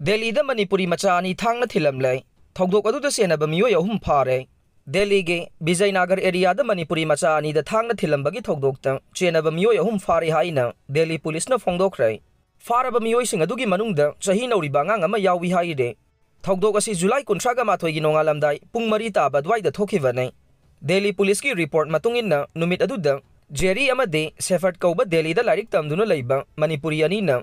दिल्ली दा मणिपुरी मचा अनि थांगना थिलमले थौदोक अदुदा सेनबा मियोय अहुम फारे दिल्ली के विजयनगर एरिया दा मणिपुरी मचा अनि दा थांगना थिलमबगी थौदोकता चेनबा मियोय अहुम फारे हाइना दिल्ली पुलिस ना फोंदोखरै फारबा मियोय सिंग अदुगी मनुंगदा चही नौरिबा अंगांग अमा यावी हाइरे थौदोक असि जुलाई 19 गी नोंगालमदाई पुंग 4 ताबा द्वाइदा थोखिबने दिल्ली पुलिस की रिपोर्ट मतुंगिना नुमित अदुदा जेरी अमदे सेफर्ट कौबा दिल्ली दा लाइरिक तमदुना लैबा मणिपुरी अनीना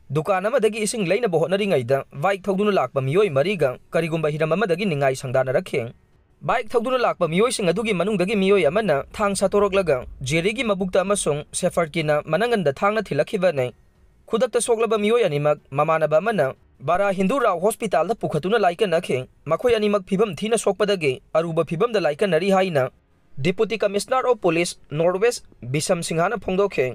दुकान अमदगी इसिंग लैना बोहनरिंगैदा बाइक थौदुना लाकपा मियोय मरीगा करिगुंबा हिरम अमदगी निंगाई संगदाना रखे बाइक थौदुना लाकपा मियोय सिंग अदुगी मनुंगदगी मियोय अमना थांग सातोरकलगा जेरीगी मबुक्ता अमसुंग सेफर्ट किना मनंगंदा थांगना थिलखिबने खुदक्ता सोकलबा मियोय अनिमक ममानबा अमना बारा हिंदू राव हॉस्पिटल दा पुखतुना लाइकन नखे मखोय अनिमक फिबम थीना सोकपदगे अरुबा फिबम दा लाइकन नरी हाइना deputy commissioner of police north west बिशम सिंहाना फोंदोखे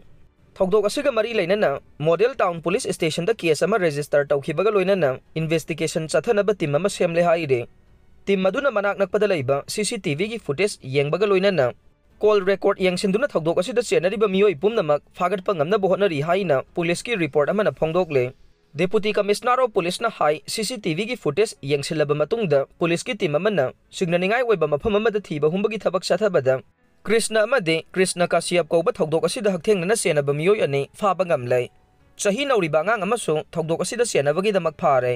थौदोक असिगा मरी लैनना मॉडल टाउन पुलिस स्टेशन दा केस अमा रजिस्टर तौखिबगा लोइनना इन्वेस्टिगेशन चथनबा टीम अमा सेमले हाइरे टीम मदुना मनाक नकपदा लैबा सीसीटीवी की फुटेज येंबगा लोइनना कॉल रेकॉर्ड येंसिंदुना थौदोक असिदा चेनरिबा मियोय पुमनमक फागटपा ngamna बोहनरी हाइना पुलिस की रिपोर्ट अमाना फोंदोकले डिप्यूटी कमिश्नर ऑफ पुलिस ना हाई सीसीटीवी की फुटेज येंसिलबा मतुंगदा पुलिस की टीम अमाना सिग्ननिंगाई ओइबा मफम अमादा थीबा हुंबगी थबक चथबदा कृष्ण अमदे कृष्ण काश्यप कौबा थौदोक असिदा हकथेंगना सेनबा मियोय अने फाबा ngamle चही नौरिबा ngang अमसुंग थौदोक असिदा सेनबगी दमक फारे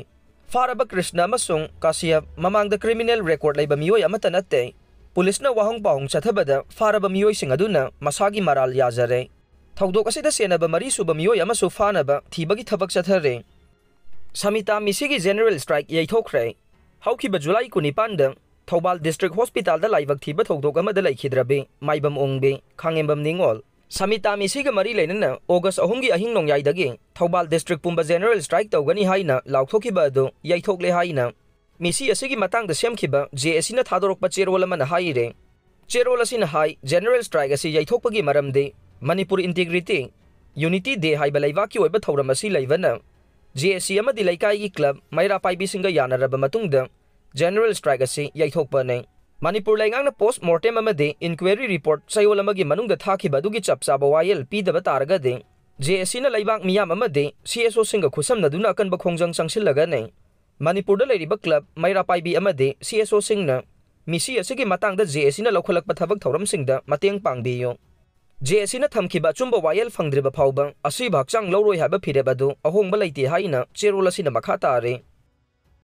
फारबा कृष्ण अमसुंग काश्यप ममांगदा क्रिमिनल रेकॉर्ड लैबा मियोय अमता नत्ते पुलिस ना वाहंग पाहुंग चथबदा फारबा मियोय सिंग अदुना मसागी मराल याजरे थौदोक असिदा सेनबा मरी सुबा मियोय अमसु फानबा थीबगी थबक चथरे समिता मिसिगी जनरल स्ट्राइक यैथोखरे हौखिबा जुलाई 19 थौबाल डिस्ट्रिक्ट हॉस्पिटल दा लाइवक थीबा थौदोक अमदा लैखिद्रबे माइबम ओंगबे खांगेंबम निंगोल समिता मिसिगा मरी लैनना ऑगस्ट 2 गी अहिंग नोंयाइदगे थौबाल डिस्ट्रिक्ट पुंबा जनरल स्ट्राइक तौगनी हाइना लाउथोखिबा अदो यैथोकले हाइना मिसी असिगी मतांगदा सेमखिबा जेएसी ना थादोरकपा चेरोल अमना हाइरे चेरोल असिना हाई जनरल स्ट्राइक असी यैथोकपगी मरमदे मणिपुर इंटीग्रिटी यूनिटी डे हाइबा लैबाकी ओइबा थौरम असी लैबना जेएसी अमदी लैकाई क्लब मैरा पाइबिसिंगा यानरबा मतुंगदा जनरल स्ट्राइक असी यैथोकपने मणिपुर लैंगांगना पोस्ट मॉर्टेम अमदे इंक्वायरी रिपोर्ट चयोल अमगी मनुंगदा थाखिबा दुगी चपचाबा वायल पीदबा तारगदे जेएसी ना लैबाक मियाम अमदे सीएसओ सिंगा खुसमनदुना अकनबा खोंजंग संगसिलगने मणिपुर दा लैरिबा क्लब मैरा पाइबी अमदे सीएसओ सिंगना मिसी असिगी मतांगदा जेएसी ना लौखलकपा थबक थौरम सिंगदा मतेंग पांगबियो जेएसी ना थमखिबा चुंबा वायल फंगद्रिबा फाउबा असिबा हक्चांग लौरोय हाबा फिरेबा दु अहोंबा लैते हाइना चेरोल असिना मखा तारे